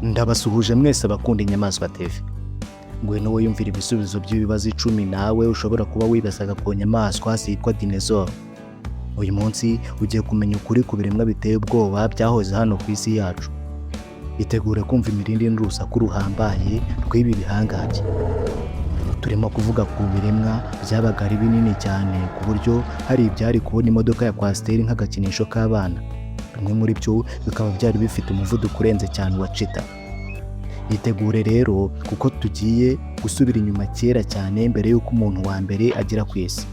Ndabasuhuje mwese abakunda Inyamaswa TV. Ngwino wiyumvira ibisubizo by'ibibazo 10 nawe ushobora kuba wibazaga ku nyamaswa zitwa Dinozore. Uyu munsi ugiye kumenya ukuri ku biremwa biteye ubwoba byahoze hano ku isi yacu. Itegure kumva imirindi n'urusaku ruhambaye rw'ibi bihangaje. Turimo kuvuga ku biremwa byabaga ari binini cyane ku buryo hari ibyari kubona imodoka ya kwasiteri nk'agakinisho k'abana. Bimwe muri byo bikaba byari bifite umuvuduko urenze cyane wa cheetah. Yitegure rero kuko tugiye gusubira inyuma kera cyane mbere y'uko umuntu wa mbere agera ku isi.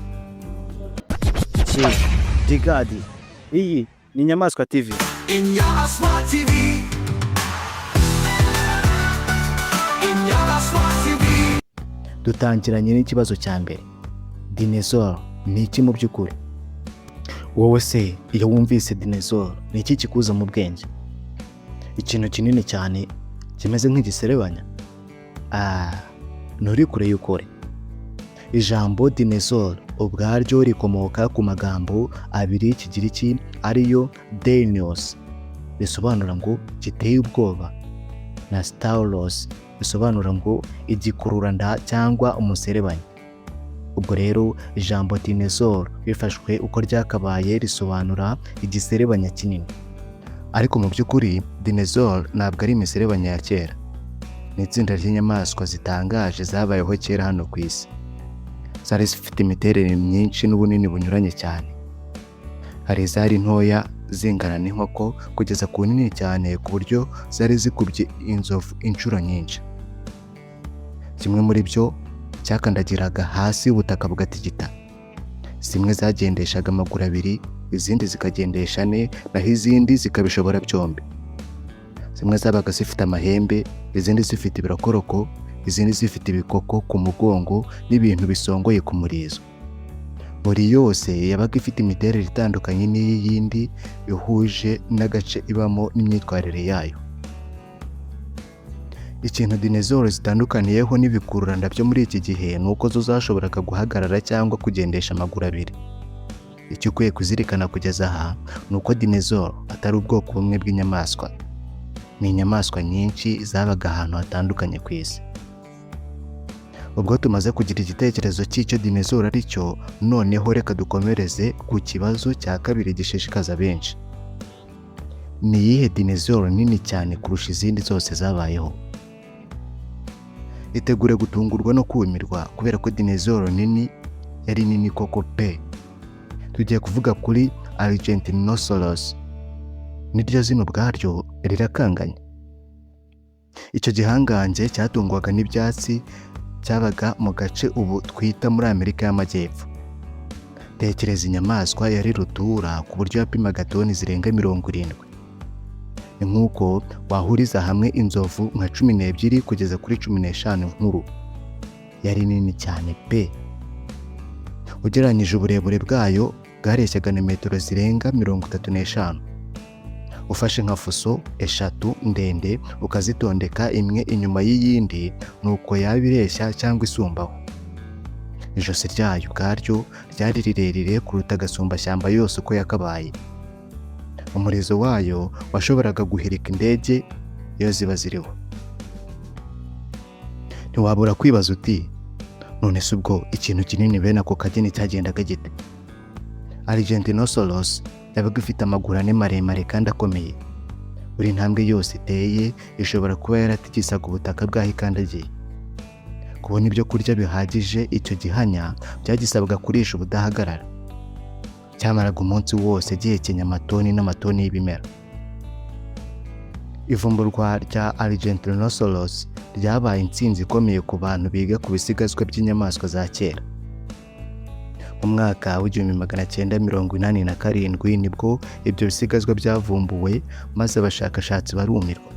Digadi, iyi ni Inyamaswa TV. Inyamaswa TV. Inyamaswa TV. Dutangiranye n'ikibazo cya mbere. Dinozore ni iki mu by'ukuri? Wowe se iyo wumvise Dinozore ni iki kikuza mu bwenge? Ikintu kinini cyane kimeze nk'igiserebanya? Nturi kure y'ukuri. Ijambo Dinozore ubwaryo rikomoka ku magambo abiri y'ikigiriki ariyo Dinos bisobanura ngo giteye ubwoba na Stauros bisobanura ngo igikururanda cyangwa umuserebanya. Ubwo rero ijambo Dinozore bifashwe uko ryakabaye risobanura igiserebanya kinini. Ariko mu by'ukuri Dinozore ntabwo ari imiserebanya ya kera. Ni itsinda ry'inyamaswa zitangaje zabayeho kera hano ku isi. Zari zifite imiterere myinshi n'ubunini bunyuranye cyane. Hari izari ntoya zingana n'inkoko kugeza ku nini cyane ku buryo zari zikubye inzovu inshuro nyinshi. Kimwe muri byo cyakandagiraga hasi ubutaka bugatigita. Zimwe zagendeshaga amaguru abiri, izindi zikagendesha ane, naho izindi zikabishobora byombi. Zimwe zabaga zifite amahembe, izindi zifite ibirakoroko, izindi zifite ibikoko ku mugongo n'ibintu bisongoye ku murizo. Buri yose yabaga ifite imiterere itandukanye n'iyindi bihuje n'agace ibamo n'imyitwarire yayo. Ikintu Dinozore zitandukaniyeho n'ibikururanda byo muri iki gihe ni uko zo zashoboraga guhagarara cyangwa kugendesha amaguru abiri. Icyo ukwiye kuzirikana kugeza aha ni uko Dinozore atari ubwoko bumwe bw'inyamaswa. Ni inyamaswa nyinshi zabaga ahantu hatandukanye ku isi. Ubwo tumaze kugira igitekerezo cy'icyo Dinozore ari cyo, noneho reka dukomereze ku kibazo cya kabiri gishishikaza benshi. Ni iyihe Dinozore nini cyane kurusha izindi zose zabayeho? Itegure gutungurwa no kumirwa kubera ko Dinozore nini yari nini koko pe. Tugiye kuvuga kuri Argentinosaurus. Niryo zino ubwaryo rirakanganye. Icyo gihangange cyatungwaga n'ibyatsi cyabaga mu gace ubu twita muri Amerika y'Amajyepfo. Tekereza inyamaswa yari rutura ku buryo yapimaga toni zirenga 70. Ni nk'uko wahuriza hamwe inzovu nka 12 kugeza kuri 15 nkuru. Yari nini cyane pe. Ugereranyije uburebure bwayo bwareshyaga na metero zirenga 35. Ufashe nka fuso eshatu ndende ukazitondeka imwe inyuma y'iyindi nuko yabireshya cyangwa isumbaho. Ijosi ryayo ubwaryo ryari rirerire kuruta agasumbashyamba yose uko yakabaye. Umurizo wayo washoboraga guhirika indege iyo ziba ziriho. Ntiwabura kwibaza uti none se ubwo ikintu kinini bene ako kageni cyagendaga gite? Argentinosaurus yabaga ifite amaguru ane maremare kandi akomeye. Buri ntambwe yose iteye ishobora kuba yaratigisaga ubutaka bwaho ikandagiye. Kubona ibyo kurya bihagije icyo gihanya byagisabwaga kurisha ubudahagarara. Cyamaraga umunsi wose gihekenya amatoni n'amatoni y'ibimera. Ivumburwa rya Argentinosaurus ryabaye intsinzi ikomeye ku bantu biga ku bisigazwa by'inyamaswa za kera. Mu mwaka w'1987 nibwo ibyo bisigazwa byavumbuwe maze abashakashatsi barumirwa.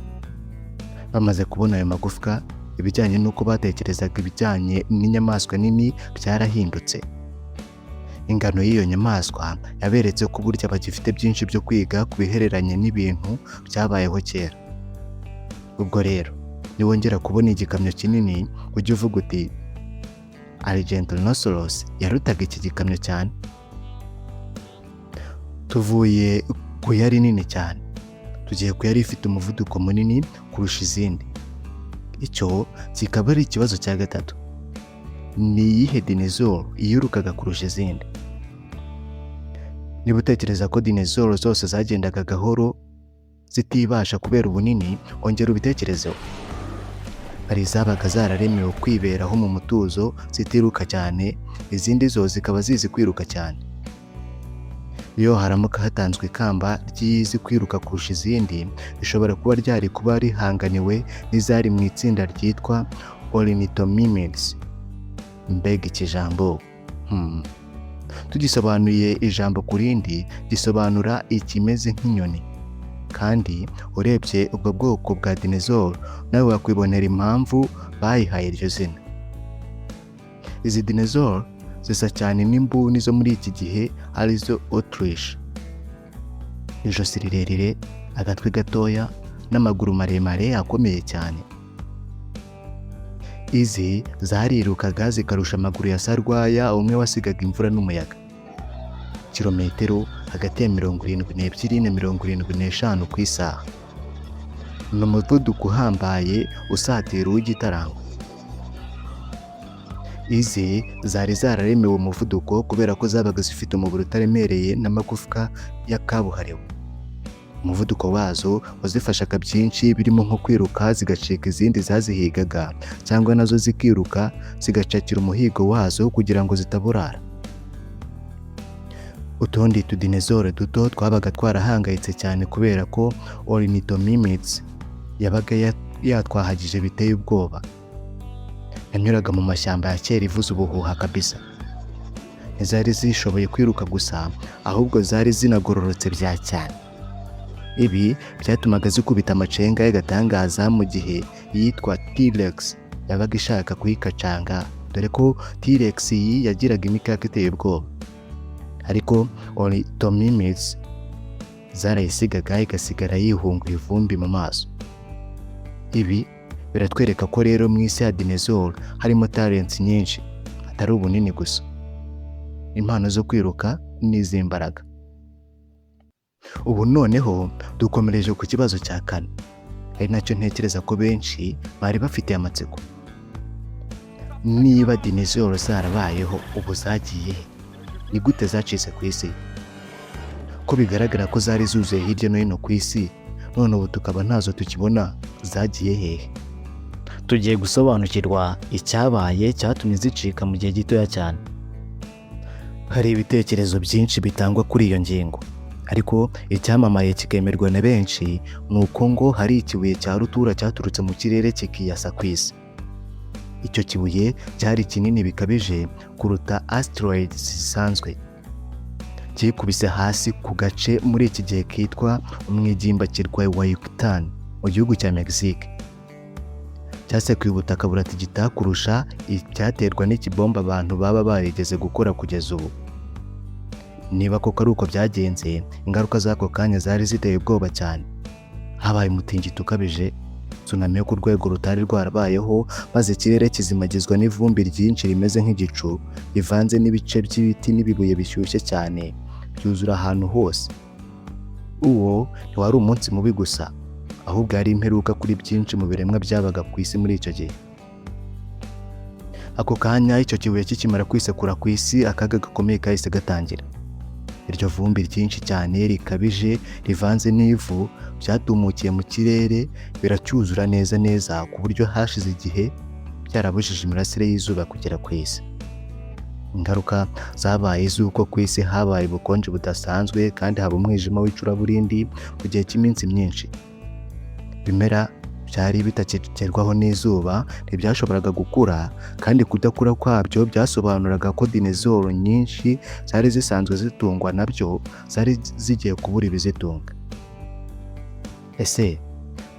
Bamaze kubona ayo magufwa, ibijyanye n'uko batekerezaga ibijyanye n'inyamaswa nini byarahindutse. Ingano y'iyo nyamaswa yaberetse ko burya bagifite byinshi byo kwiga ku bihereranye n'ibintu byabayeho kera. Ubwo rero niwongera kubona igikamyo kinini ujye uvuga uti Argentinosaurus yarutaga iki gikamyo cyane. Tuvuye ku yari nini cyane tugiye ku yari ifite umuvuduko munini kurusha izindi. Icyo kikaba ari ikibazo cya gatatu. Ni iyihe dinozore yirukaga kurusha izindi? Niba utekereza ko dinozore zose zagendaga gahoro zitibasha kubera ubunini, ongera ubitekerezeho. Hari izabaga zararemewe kwiberaho mu mutuzo zitiruka cyane, izindi zo zikaba zizi kwiruka cyane. Iyo haramuka hatanzwe ikamba ry'izi kwiruka kurusha izindi, rishobora kuba ryari kuba rihanganiwe n'izari mu itsinda ryitwa ornithomimids. Mbega iki jambo! Tugisobanuye ijambo ku rindi, gisobanura ikimeze nk'inyoni. Kandi urebye ubwo bwoko bwa dinozore, nawe wakwibonera impamvu bayihaye iryo zina. Izi dinozore zisa cyane n'imbuni zo muri iki gihe arizo autriche. Ijosi rirerire, agatwe gatoya n'amaguru maremare akomeye cyane. Izi zarirukaga zikarusha amaguru ya sarwaya, umwe wasigaga imvura n'umuyaga. Kilometero hagati ya 72 na 75 ku isaha. Ni umuvuduko uhambaye usatira uw'igitaramo. Izi zari zararemewe umuvuduko kubera ko zabaga zifite umubiri utaremereye n'amagufwa y'akabuhariwe. Umuvuduko wazo wazifashaga byinshi, birimo nko kwiruka zigacika izindi zazihigaga, cyangwa nazo zikiruka zigacakira umuhigo wazo kugira ngo zitaburara. Utundi tudinozore duto twabaga twarahangayitse cyane kubera ko ornithomimids yabaga yatwahagije biteye ubwoba. Yanyuraga mu mashyamba ya kera ivuza ubuhuha kabisa. Ntizari zishoboye kwiruka gusa, ahubwo zari zinagororotse bya cyane. Ibi byatumaga zikubita amacenga y'agatangaza mu gihe yitwa T-Rex yabaga ishaka kuyikacanga, dore ko T-Rex iyi yagiraga imikaka iteye ubwoba. Ariko ornithomimids zarayisigaga igasigara yihunguye ivumbi mu maso. Ibi biratwereka ko rero mu isi ya dinozore harimo talents nyinshi, atari ubunini gusa, impano zo kwiruka n'iz'imbaraga. Ubu noneho dukomereje ku kibazo cya kane, ari nacyo ntekereza ko benshi bari bafitiye amatsiko. Niba dinozore zarabayeho, ubu zagiye he? Ni gute zacitse ku isi? Ko bigaragara ko zari zuzuye hirya no hino ku isi, none ubu tukaba ntazo tukibona, zagiye hehe? Tugiye gusobanukirwa icyabaye cyatumye zicika mu gihe gitoya cyane. Hari ibitekerezo byinshi bitangwa kuri iyo ngingo, ariko icyamamaye kikemerwa na benshi ni uko ngo hari ikibuye cya rutura cyaturutse mu kirere kikiyasa ku isi. Icyo kibuye cyari kinini bikabije kuruta asteroids zisanzwe. Kikubise hasi ku gace muri iki gihe kitwa umwigimbakirwa wa Yucatan mu gihugu cya Mexique. Cyasekuye ubutaka buratigita kurusha icyaterwa n'ikibomba abantu baba barigeze gukora kugeza ubu. Niba koko ari uko byagenze, ingaruka z'ako kanya zari ziteye ubwoba cyane. Habaye umutingito ukabije, tsunami yo ku rwego rutari rwarabayeho, maze ikirere kizimagizwa n'ivumbi ryinshi rimeze nk'igicu, rivanze n'ibice by'ibiti n'ibibuye bishyushye cyane, byuzura ahantu hose. Uwo ntiwari umunsi mubi gusa, ahubwo ari imperuka kuri byinshi mu biremwa byabaga ku isi muri icyo gihe. Ako kanya icyo kibuye kikimara kwisekura ku isi, akaga gakomeye kahise gatangira. Iryo vumbi ryinshi cyane rikabije rivanze n'ivu byatumukiye mu kirere, biracyuzura neza neza ku buryo hashize igihe byarabujije imirasire y'izuba kugera ku isi. Ingaruka zabaye z'uko ku isi habaye ubukonje budasanzwe kandi haba umwijima w'icuraburindi mu gihe cy'iminsi myinshi. Ibimera byari bitakigerwaho n'izuba ntibyashoboraga gukura, kandi kudakura kwabyo byasobanuraga ko dinozore nyinshi zari zisanzwe zitungwa nabyo zari zigiye kubura ibizitunga. Ese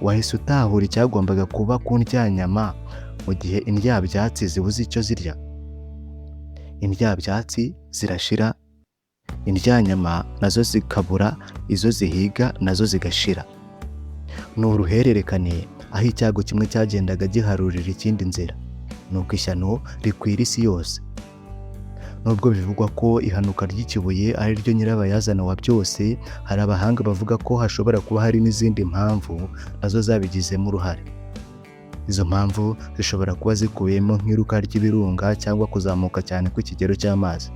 wahise utahura icyagombaga kuba ku ndyanyama mu gihe indyabyatsi zibuze icyo zirya? Indyabyatsi zirashira, indyanyama nazo zikabura izo zihiga, nazo zigashira. Ni uruhererekane aho icyago kimwe cyagendaga giharurira ikindi nzira, nuko ishyano rikwira isi yose. Nubwo bivugwa ko ihanuka ry'ikibuye ari ryo nyirabayazana wa byose, hari abahanga bavuga ko hashobora kuba hari n'izindi mpamvu nazo zabigizemo uruhare. Izo mpamvu zishobora kuba zikubiyemo nk'iruka ry'ibirunga cyangwa kuzamuka cyane kw'ikigero cy'amazi.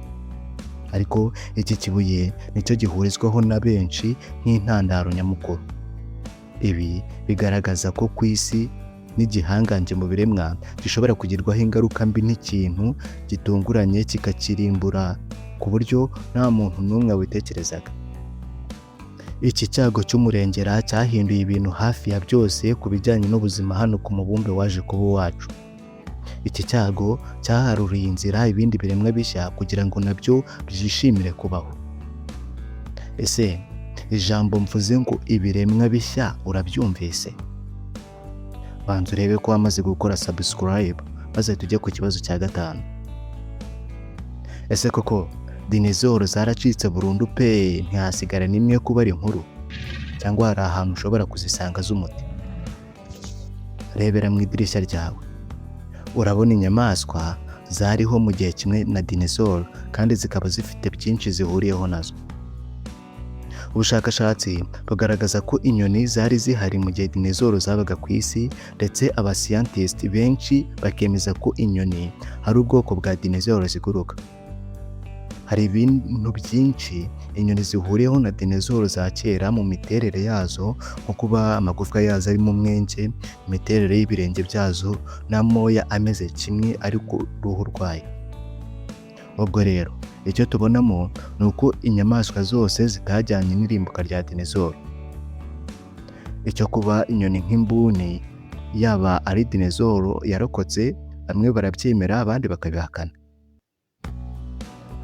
Ariko iki kibuye nicyo gihurizwaho na benshi nk'intandaro nyamukuru. Ibi bigaragaza ko kwisi n'igihangange mu biremwa gishobora kugirwaho ingaruka mbi n'ikintu gitunguranye kikakirimbura ku buryo nta muntu n'umwe witekerezaga. Iki cyago cy'umurengera cyahinduye ibintu hafi ya byose ku bijyanye n'ubuzima hano ku mubumbe waje kuba uwacu. Iki cyago cyaharuriye inzira ibindi biremwa bishya kugira ngo nabyo byishimire kubaho. Ese ijambo mvuze ngo ibiremwa bishya urabyumvise? Banza urebe ko wamaze gukora subscribe maze tujye ku kibazo cya 5. Ese koko dinozore zaracitse burundu pe ntihasigara n'imwe kuba ari inkuru, cyangwa hari ahantu ushobora kuzisanga z'umuti? Rebera mu idirishya ryawe, urabona inyamaswa zariho mu gihe kimwe na dinozore kandi zikaba zifite byinshi zihuriyeho nazo. Ubushakashatsi bugaragaza ko inyoni zari zihari mu gihe dinozore zabaga ku isi, ndetse abasiyantisiti benshi bakemeza ko inyoni hari ubwoko bwa dinozore ziguruka. Hari ibintu byinshi inyoni zihuriyeho na dinozore za kera mu miterere yazo, nko kuba amagufwa yazo arimo umwenge, imiterere y'ibirenge byazo n'amoya ameze kimwe ariko uruhu rwayo. Ubwo rero icyo tubonamo ni uko inyamaswa zose zitajyanye n'irimbuka rya dinozore. Icyo kuba inyoni nk'imbuni yaba ari dinozore yarokotse, bamwe barabyemera abandi bakabihakana.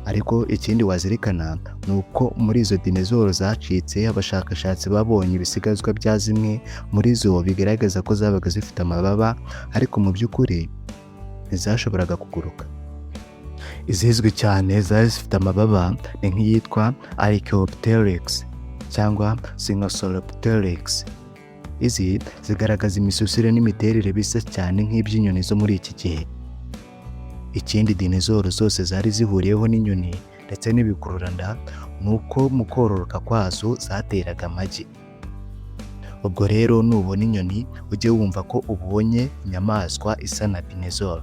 Ariko ikindi wazirikana ni uko muri izo dinozore zacitse, abashakashatsi babonye ibisigazwa bya zimwe muri zo bigaragaza ko zabaga zifite amababa, ariko mu by'ukuri ntizashoboraga kuguruka. Izizwi cyane zari zifite amababa ni nk'iyitwa Archaeopteryx cyangwa Sinosauropteryx. Izi zigaragaza imisusire n'imiterere bisa cyane nk'iby'inyoni zo muri iki gihe. Ikindi dinozore zose zari zihuriyeho n'inyoni ndetse n'ibikururanda ni uko mu kororoka kwazo zateraga amagi. Ubwo rero nubona inyoni ujye wumva ko ubonye inyamaswa isa na dinozore.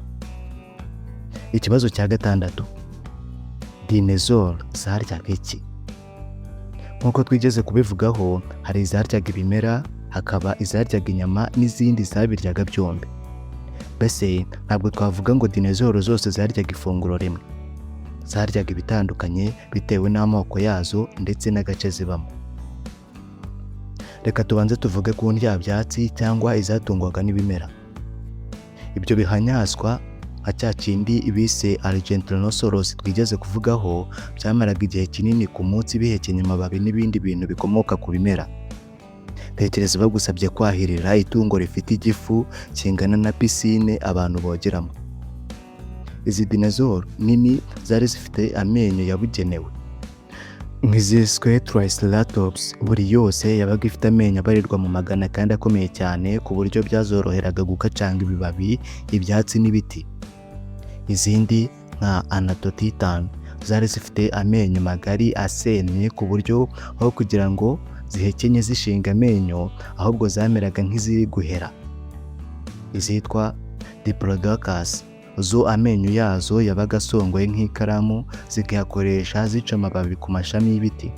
Ikibazo cya 6, dinozore zaryaga iki? Nk'uko twigeze kubivugaho, hari izaryaga ibimera, hakaba izaryaga inyama n'izindi zabiryaga byombi. Mbese ntabwo twavuga ngo dinozore zose zaryaga ifunguro rimwe. Zaryaga ibitandukanye bitewe n'amoko yazo ndetse n'agace zibamo. Reka tubanze tuvuge ku ndyabyatsi cyangwa izatungwaga n'ibimera. Ibyo bihanyaswa nka cya kindi bise Argentinosaurus twigeze kuvugaho, byamaraga igihe kinini ku munsi bihekenye amababi n'ibindi bintu bikomoka ku bimera. Tekereza bagusabye kwahirira itungo rifite igifu kingana na pisine abantu bogeramo. Izi dinozore nini zari zifite amenyo yabugenewe. Nk'iziswe Triceratops, buri yose yabaga ifite amenyo abarirwa mu magana kandi akomeye cyane ku buryo byazoroheraga gukacanga ibibabi, ibyatsi n'ibiti. Izindi nka Anatotitan zari zifite amenyo magari asennye ku buryo aho kugira ngo zihekenye zishinga amenyo, ahubwo zameraga nk'iziri guhera. Izitwa Diplodocus zo amenyo yazo yabaga asongoye nk'ikaramu, zigakoresha zica amababi ku mashami y'ibiti.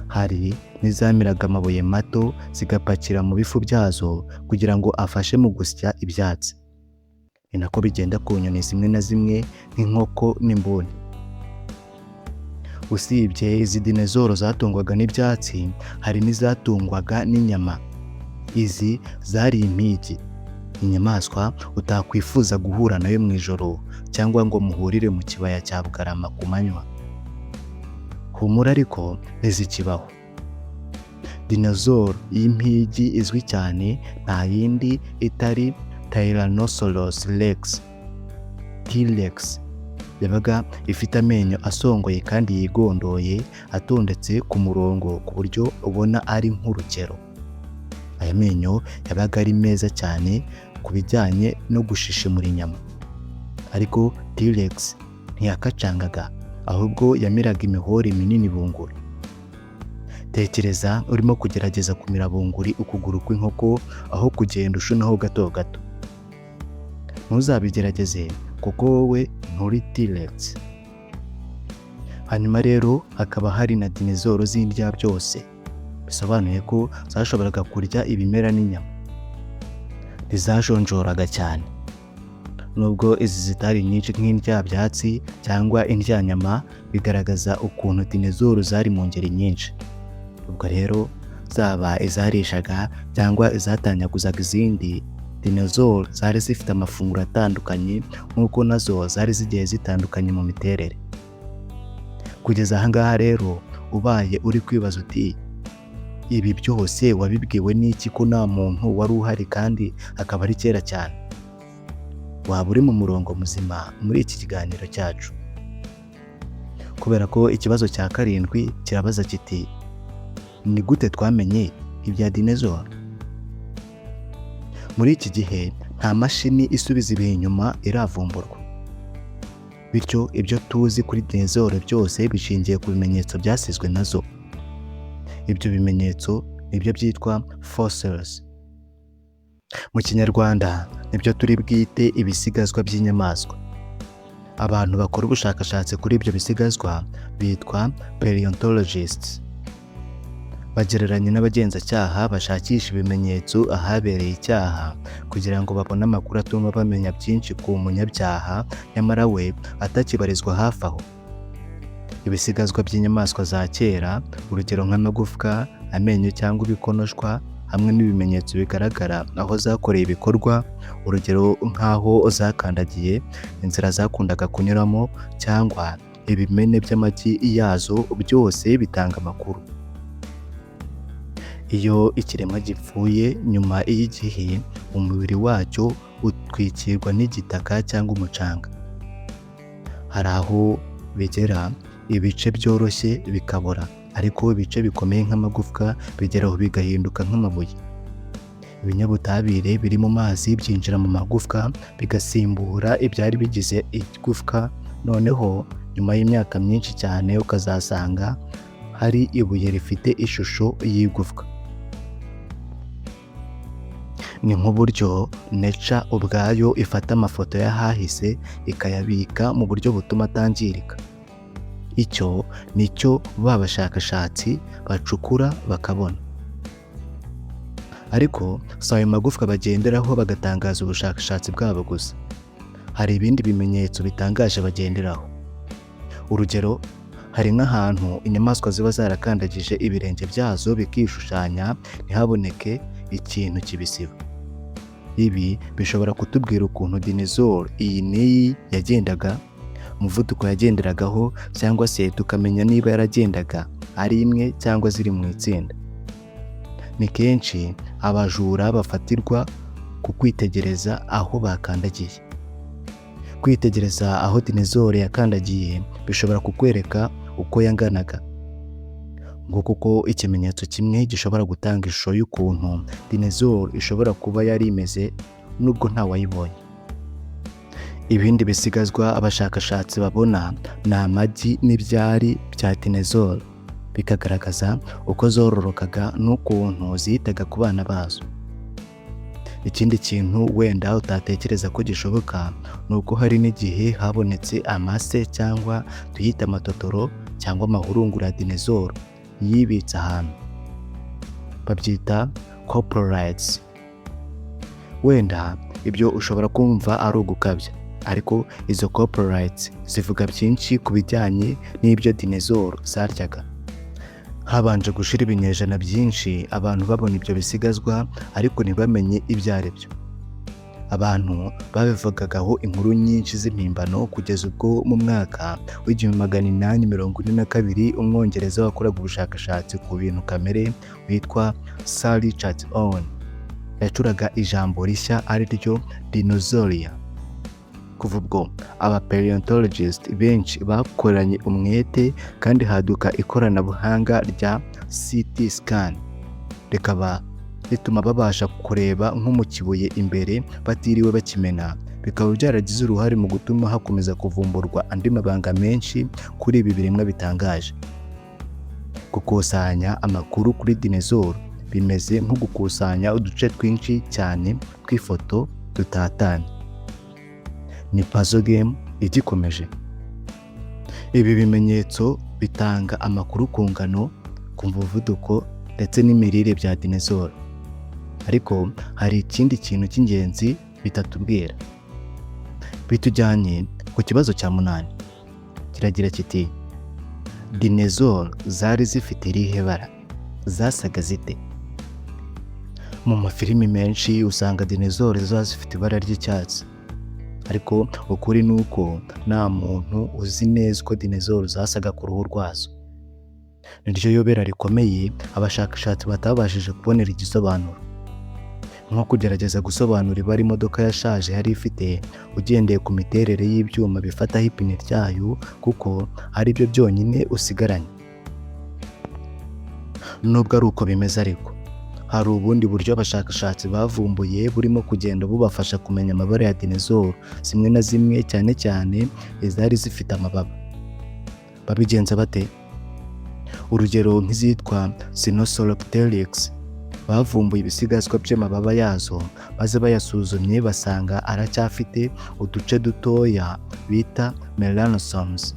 Hari n'izamiraga amabuye mato zigapakira mu bifu byazo kugira ngo afashe mu gusya ibyatsi. Ni nako bigenda ku nyoni zimwe na zimwe nk'inkoko n'imbuni. Usibye izi dinozore zatungwaga n'ibyatsi, hari n'izatungwaga n'inyama. Izi zari impigi, inyamaswa utakwifuza guhura nayo mu ijoro cyangwa ngo muhurire mu kibaya cya Bugarama ku manywa. Humura ariko ntizikibaho. Dinozore y'impigi izwi cyane nta yindi itari Tyrannosaurus Rex. T-Rex yabaga ifite amenyo asongoye kandi yigondoye, atondetse ku murongo ku buryo ubona ari nk'urukero. Aya menyo yabaga ari meza cyane ku bijyanye no gushishimura inyama. Ariko T-Rex ntiyakacangaga, ahubwo yamiraga imihori minini bunguri. Tekereza urimo kugerageza kumira bunguri ukuguru kw'inkoko aho kugenda ushunaho gato gato. Ntuzabigerageze kuko wowe nturi T-Rex. Hanyuma rero hakaba hari na dinozoro z'indya byose, bisobanuye ko zashoboraga kurya ibimera n'inyama. Ntizajonjoraga cyane, nubwo izi zitari nyinshi nk'indyabyatsi cyangwa indyanyama, bigaragaza ukuntu dinozoro zari mu ngeri nyinshi. Ubwo rero zaba izarishaga cyangwa izatanyaguzaga izindi, dinozoro zari zifite amafunguro atandukanye nk'uko nazo zari zigiye zitandukanye mu miterere. Kugeza aha ngaha rero ubaye uri kwibaza uti ibi byose wabibwiwe n'iki ko nta muntu wari uhari kandi akaba ari kera cyane? Waba uri mu murongo muzima muri iki kiganiro cyacu, kubera ko ikibazo cya 7 kirabaza kiti ni gute twamenye ibya dinozore? Muri iki gihe nta mashini isubiza ibihe inyuma iravumburwa, bityo ibyo tuzi kuri dinozore byose bishingiye ku bimenyetso byasizwe nazo. Ibyo bimenyetso nibyo byitwa fossils. Mu Kinyarwanda nibyo turi bwite ibisigazwa by'inyamaswa. Abantu bakora ubushakashatsi kuri ibyo bisigazwa bitwa paleontologists. Bagereranya n'abagenzacyaha bashakisha ibimenyetso ahabereye icyaha kugira ngo babone amakuru atuma bamenya byinshi ku munyabyaha nyamara we atakibarizwa hafi aho. Ibisigazwa by'inyamaswa za kera, urugero nk'amagufwa, amenyo cyangwa ibikonoshwa, hamwe n'ibimenyetso bigaragara aho zakoreye ibikorwa, urugero nk'aho zakandagiye, inzira zakundaga kunyuramo cyangwa ibimene by'amagi yazo, byose bitanga amakuru. Iyo ikiremwa gipfuye nyuma y'igihe, umubiri wacyo utwikirwa n'igitaka cyangwa umucanga. Hari aho bigera ibice byoroshye bikabora, ariko ibice bikomeye nk'amagufwa bigeraho bigahinduka nk'amabuye. Ibinyabutabire biri mu mazi byinjira mu magufwa bigasimbura ibyari bigize igufwa, noneho nyuma y'imyaka myinshi cyane ukazasanga hari ibuye rifite ishusho y'igufwa. Ni nk'uburyo nature ubwayo ifata amafoto y'ahahise ikayabika mu buryo butuma atangirika. Icyo nicyo bashakashatsi bacukura bakabona. Ariko si ayo magufwa bagenderaho bagatangaza ubushakashatsi bwabo gusa. Hari ibindi bimenyetso bitangaje bagenderaho. Urugero, hari nk'ahantu inyamaswa ziba zarakandagije ibirenge byazo bikishushanya ntihaboneke ikintu kibisiba. Ibi bishobora kutubwira ukuntu dinozore iyi n'iyi yagendaga, umuvuduko yagenderagaho, cyangwa se tukamenya niba yaragendaga ari imwe cyangwa ziri mu itsinda. Ni kenshi abajura bafatirwa ku kwitegereza aho bakandagiye. Kwitegereza aho dinozore yakandagiye bishobora kukwereka uko yanganaga, ngo kuko ikimenyetso kimwe gishobora gutanga ishusho y'ukuntu dinozore ishobora kuba yari imeze nubwo ntawayibonye. Ibindi bisigazwa abashakashatsi babona ni amagi n'ibyari bya dinozore, bikagaragaza uko zororokaga n'ukuntu zihitaga ku bana bazo. Ikindi kintu wenda utatekereza ko gishoboka ni uko hari n'igihe habonetse amase cyangwa tuyita amatotoro cyangwa amahurunguru ya dinozore yibitse ahantu, babyita coprolites. Wenda ibyo ushobora kumva ari ugukabya, ariko izo coprolites zivuga byinshi ku bijyanye n'ibyo dinozore zaryaga. Habanje gushira ibinyejana byinshi abantu babona ibyo bisigazwa ariko ntibamenye ibyo ari byo. Abantu babivugagaho inkuru nyinshi z'impimbano kugeza ubwo mu mwaka w'1842 umwongereza wakoraga ubushakashatsi ku bintu kamere witwa Sir Richard Owen yacuraga ijambo rishya ari ryo Dinosaur. Kuva ubwo aba paleontologists benshi bakoranye umwete kandi haduka ikoranabuhanga rya CT scan, rikaba rituma babasha kureba nko mu kibuye imbere batiriwe bakimena, bikaba byaragize uruhare mu gutuma hakomeza kuvumburwa andi mabanga menshi kuri ibi biremwa bitangaje. Gukusanya amakuru kuri dinezoro bimeze nko gukusanya uduce twinshi cyane tw'ifoto dutatanye. Ni puzzle game igikomeje. Ibi bimenyetso bitanga amakuru ku ngano, ku muvuduko ndetse n'imirire bya dinezoro. Ariko hari ikindi kintu cy'ingenzi bitatubwira. Bitujyanye ku kibazo cya 8. Kiragira kiti: dinezoro zari zifite irihe bara? Zasaga zite? Mu mafilimi menshi usanga dinezoro ziba zifite ibara ry'icyatsi. Ariko ukuri ni uko nta muntu uzi neza uko dinezoro zasaga ku ruhu rwazo. Niryo yobera rikomeye abashakashatsi batabashije kubonera igisobanuro. Nko kugerageza gusobanura ibara imodoka yashaje yari ifite ugendeye ku miterere y'ibyuma bifataho ipine ryayo, kuko ari byo byonyine usigaranye. Nubwo ari uko bimeze ariko, hari ubundi buryo abashakashatsi bavumbuye burimo kugenda bubafasha kumenya amabara ya dinezoro zimwe na zimwe, cyane cyane izari zifite amababa. Babigenza bate? Urugero nk'izitwa Sinosauropteryx bavumbuye ibisigazwa by'amababa yazo, maze bayasuzumye basanga aracyafite uduce dutoya bita melanosomes.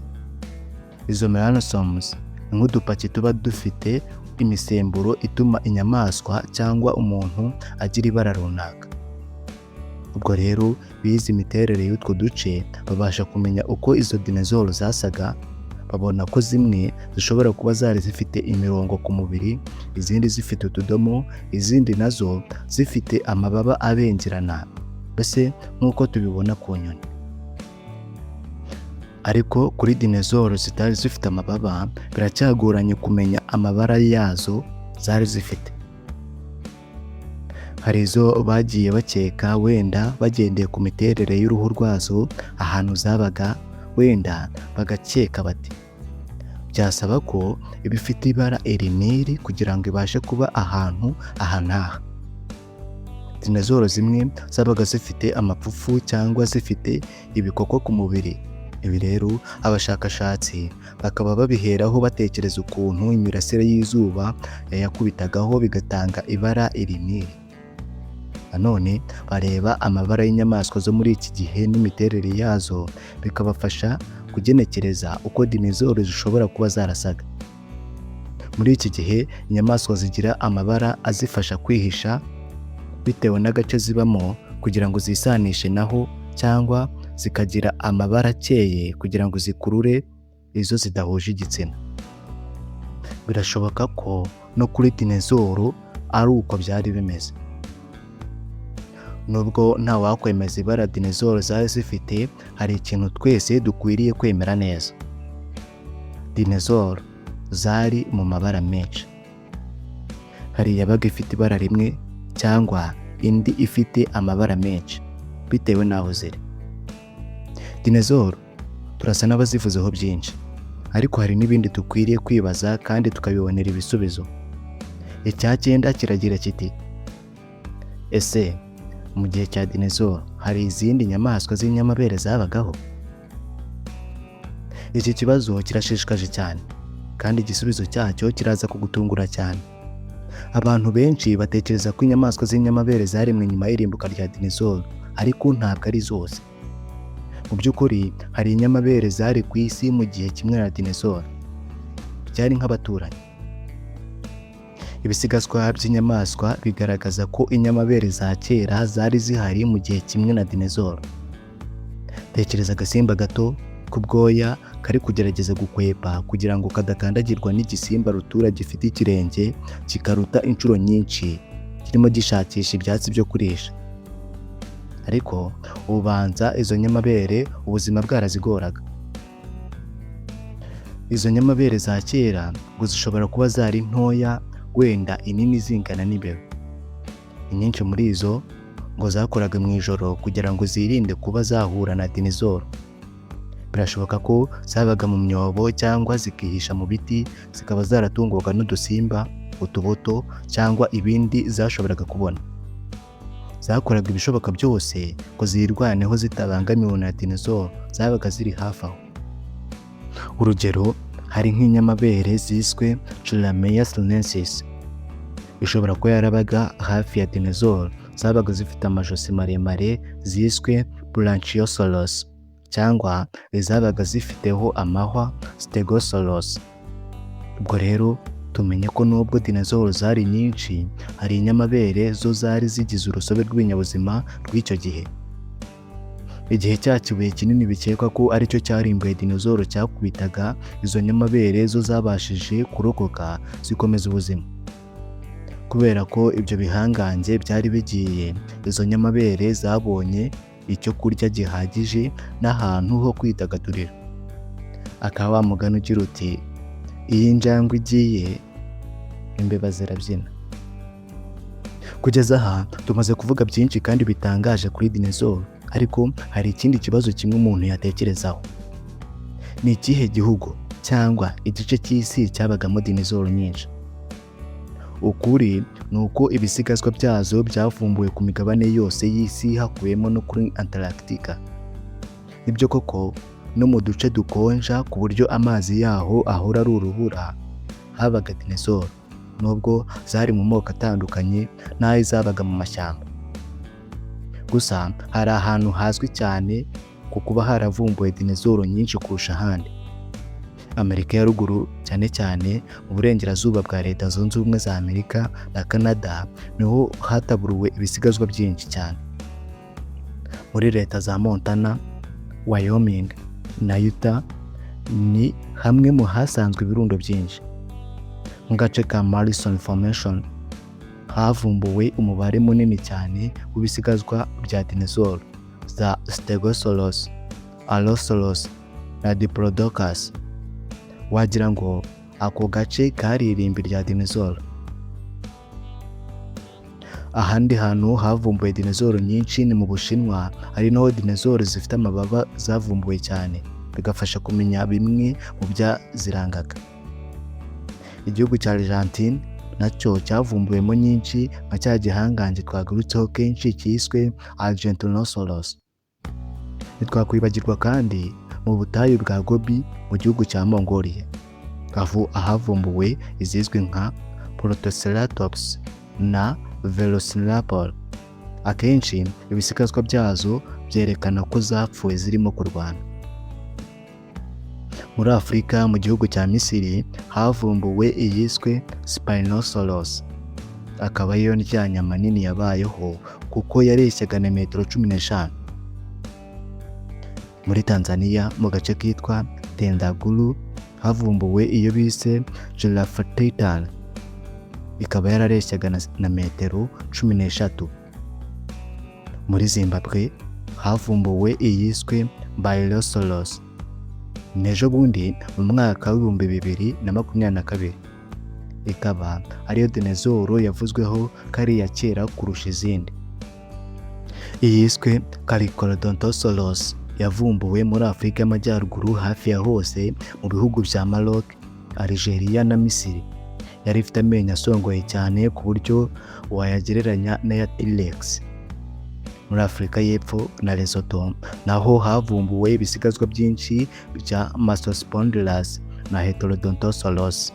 Izo melanosomes ni nk'udupaki tuba dufite imisemburo ituma inyamaswa cyangwa umuntu agira ibara runaka. Ubwo rero bize imiterere y'utwo duce babasha kumenya uko izo dinezoro zasaga. Babona ko zimwe zishobora kuba zari zifite imirongo ku mubiri, izindi zifite utudomo, izindi nazo zifite amababa abengerana, mbese nk'uko tubibona ku nyoni. Ariko kuri dinezoro zitari zifite amababa biracyagoranye kumenya amabara yazo zari zifite. Hari izo bagiye bakeka wenda bagendeye ku miterere y'uruhu rwazo ahantu zabaga, wenda bagakeka bati byasaba ko ibifite ibara eriniri kugira ngo ibashe kuba ahantu aha n'aha. Dinezoro zimwe zabaga zifite amapfufu cyangwa zifite ibikoko ku mubiri. Ibi rero abashakashatsi bakaba babiheraho batekereza ukuntu imirasire y'izuba yayakubitagaho bigatanga ibara eriniri. Nanone bareba amabara y'inyamaswa zo muri iki gihe n'imiterere yazo, bikabafasha kugenekereza uko dinezoro zishobora kuba zarasaga. Muri iki gihe inyamaswa zigira amabara azifasha kwihisha bitewe n'agace zibamo kugira ngo zisanishe naho, cyangwa zikagira amabara akeye kugira ngo zikurure izo zidahuje igitsina. Birashoboka ko no kuri dinezoro ari uko byari bimeze. Nubwo nta wakwemeza ibara dinezoro zari zifite, hari ikintu twese dukwiriye kwemera neza. Dinezoro zari mu mabara menshi. Hari iyabaga ifite ibara rimwe cyangwa indi ifite amabara menshi bitewe n'aho ziri. Dinezoro turasa n'abazivuzeho byinshi, ariko hari n'ibindi dukwiriye kwibaza kandi tukabibonera ibisubizo. Icya 9 kiragira kiti: ese mu gihe cya dinezoro hari izindi nyamaswa z'inyamabere zabagaho? Iki kibazo kirashishikaje cyane, kandi igisubizo cyacyo kiraza kugutungura cyane. Abantu benshi batekereza ko inyamaswa z'inyamabere zaremwe nyuma y'irimbuka rya dinezoro, ariko ntabwo ari zose. Mu by'ukuri hari inyamabere zari ku isi mu gihe kimwe na dinezoro, byari nk'abaturanyi. Ibisigazwa by'inyamaswa bigaragaza ko inyamabere za kera zari zihari mu gihe kimwe na dinezoro. Tekereza agasimba gato k'ubwoya kari kugerageza gukwepa kugira ngo kadakandagirwa n'igisimba rutura gifite ikirenge kikaruta inshuro nyinshi, kirimo gishakisha ibyatsi byo kurisha. Ariko ubanza izo nyamabere ubuzima bwarazigoraga. Izo nyamabere za kera ngo zishobora kuba zari ntoya, wenda inini zingana n'imbeba. Inyinshi muri izo ngo zakoraga mu ijoro kugira ngo zirinde kuba zahura na dinezoro. Birashoboka ko zabaga mu myobo cyangwa zikihisha mu biti, zikaba zaratungwaga n'udusimba, utubuto cyangwa ibindi zashoboraga kubona. zakoraga ibishoboka byose ngo zirwaneho zitabangamiwe na dinozore zabaga ziri hafi aho. Urugero, hari nk'inyamabere ziswe Tyrannosaurus, ishobora kuba yarabaga hafi ya dinozore zabaga zifite amajosi maremare ziswe Brachiosaurus, cyangwa izabaga zifiteho amahwa Stegosaurus. Ubwo rero tumenye ko nubwo dinozore zari nyinshi, hari inyamabere zo zari zigize urusobe rw'ibinyabuzima rw'icyo gihe. Igihe cya kibuye kinini bikekwa ko aricyo cyarimbuye dinozore cyakubitaga, izo nyamabere zo zabashije kurokoka zikomeza ubuzima. Kubera ko ibyo bihangange byari bigiye, izo nyamabere zabonye icyo kurya gihagije n'ahantu ho kwidagadurira. Akaba wa mugani ugira uti, iyo injangwe igiye imbeba zirabyina. Kugeza aha tumaze kuvuga byinshi kandi bitangaje kuri dinozore, ariko hari ikindi kibazo kimwe umuntu yatekerezaho. Ni ikihe gihugu cyangwa igice cy'isi cyabagamo dinozore nyinshi? Ukuri ni uko ibisigazwa byazo byavumbuwe ku migabane yose y'isi hakubiyemo no kuri Antarctica. Nibyo koko, no mu duce dukonja ku buryo amazi yaho ahora ari urubura habaga dinozore, nubwo zari mu moko atandukanye n'ayo zabaga mu mashyamba. Gusa hari ahantu hazwi cyane ku kuba haravumbuwe dinozore nyinshi kurusha ahandi. Amerika ya ruguru, cyane cyane mu burengerazuba bwa Leta Zunze Ubumwe za Amerika na Canada, niho hataburuwe ibisigazwa byinshi cyane. Muri leta za Montana, Wyoming na Utah ni hamwe mu hasanzwe ibirundo byinshi. Mu gace ka Morrison Formation havumbuwe umubare munini cyane w'ibisigazwa bya dinozore za Stegosaurus, Allosaurus na Diplodocus. Wagira ngo ako gace kari irimbi rya dinozore. Ahandi hantu havumbuwe dinozore nyinshi ni mu Bushinwa, ari naho dinozore zifite amababa zavumbuwe cyane, bigafasha kumenya bimwe mu byazirangaga. Igihugu cya Argentine nacyo cyavumbuwemo nyinshi, nka cya gihangange twagarutseho kenshi cyiswe Argentinosaurus. Ntitwakwibagirwa kandi mu butayu bwa Gobi mu gihugu cya Mongolia, ahavumbuwe izizwi nka Protoceratops na Velociraptor. Akenshi ibisigazwa byazo byerekana ko zapfuye zirimo kurwana. Muri Afurika mu gihugu cya Misiri havumbuwe iyiswe Spinosaurus, akaba ariyo ndya nyama nini yabayeho kuko yareshyaga na metero 15. Muri Tanzania mu gace kitwa Tendaguru havumbuwe iyo bise Giraffatitan, ikaba yarareshyaga na metero 13. Muri Zimbabwe havumbuwe iyiswe Bailosaurus. Nejo bundi mu mwaka w'ibihumbi 2022, ikaba ariyo dinozore yavuzweho kariya kera kurusha izindi. Iyiswe Carcharodontosaurus yavumbuwe muri Afurika y'Amajyaruguru hafi ya hose mu bihugu bya Maroc, Algeria na Misiri. Yari ifite amenyo asongoye cyane ku buryo wayagereranya n'aya T-Rex. Muri Afurika y'Epfo na Lesotho naho havumbuwe ibisigazwa byinshi bya Massospondylus na Heterodontosaurus,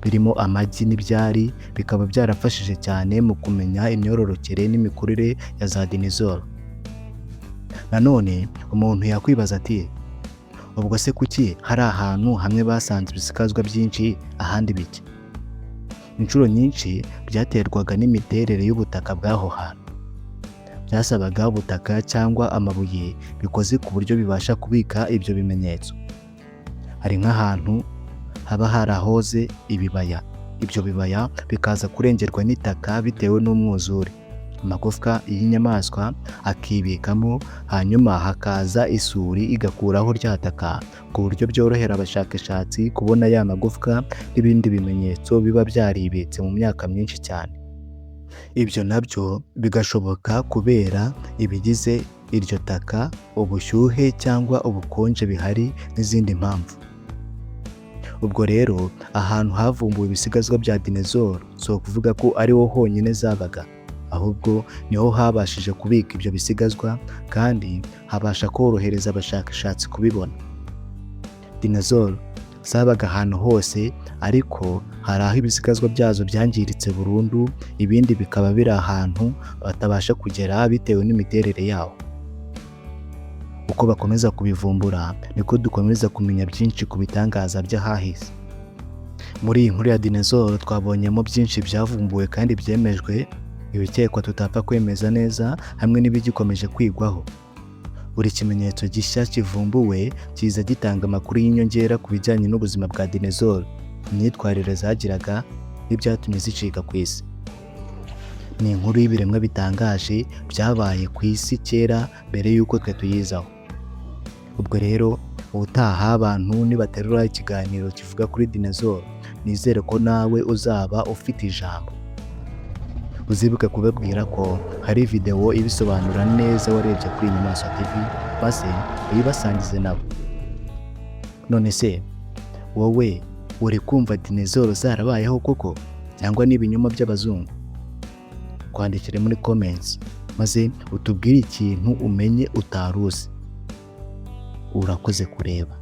birimo amagi n'ibyari, bikaba byarafashije cyane mu kumenya imyororokere n'imikurire ya za dinozore. Nanone umuntu yakwibaza ati, ubwo se kuki hari ahantu hamwe basanze ibisigazwa byinshi ahandi bike? Inshuro nyinshi byaterwaga n'imiterere y'ubutaka bw'aho hantu. Byasabaga ubutaka cyangwa amabuye bikoze ku buryo bibasha kubika ibyo bimenyetso. Hari nk'ahantu haba harahoze ibibaya, ibyo bibaya bikaza kurengerwa n'itaka bitewe n'umwuzure, amagufwa y'inyamaswa akibikamo, hanyuma hakaza isuri igakuraho rya taka, ku buryo byorohera abashakashatsi kubona ya magufwa n'ibindi bimenyetso biba byaribitse mu myaka myinshi cyane. Ibyo nabyo bigashoboka kubera ibigize iryo taka, ubushyuhe cyangwa ubukonje bihari n'izindi mpamvu. Ubwo rero ahantu havumbuwe ibisigazwa bya dinozore si ukuvuga ko ariho honyine zabaga, ahubwo niho habashije kubika ibyo bisigazwa kandi habasha korohereza abashakashatsi kubibona. Dinozore zabaga ahantu hose, ariko hari aho ibisigazwa byazo byangiritse burundu, ibindi bikaba biri ahantu batabasha kugera bitewe n'imiterere yaho. Uko bakomeza kubivumbura niko dukomeza kumenya byinshi ku bitangaza by'ahahise. Muri iyi nkuru ya Dinozore twabonyemo byinshi byavumbuwe kandi byemejwe, ibikekwa tutapfa kwemeza neza, hamwe n'ibigikomeje kwigwaho. Buri kimenyetso gishya kivumbuwe kiza gitanga amakuru y'inyongera ku bijyanye n'ubuzima bwa Dinozore, imyitwarire zagiraga n'ibyatumye zicika ku isi. Ni inkuru y'ibiremwa bitangaje byabaye ku isi kera mbere y'uko twe tuyizaho. Ubwo rero ubutaha abantu nibaterura ikiganiro kivuga kuri Dinozore, nizere ko nawe uzaba ufite ijambo. Uzibuke kubabwira ko hari video ibisobanura neza warebye kuri Inyamaswa TV, maze uyibasangize nabo. None se wowe uri kumva Dinozore zarabayeho koko cyangwa ni ibinyoma by'abazungu? Kwandikire muri comments maze utubwire ikintu umenye utaruzi. Urakoze kureba.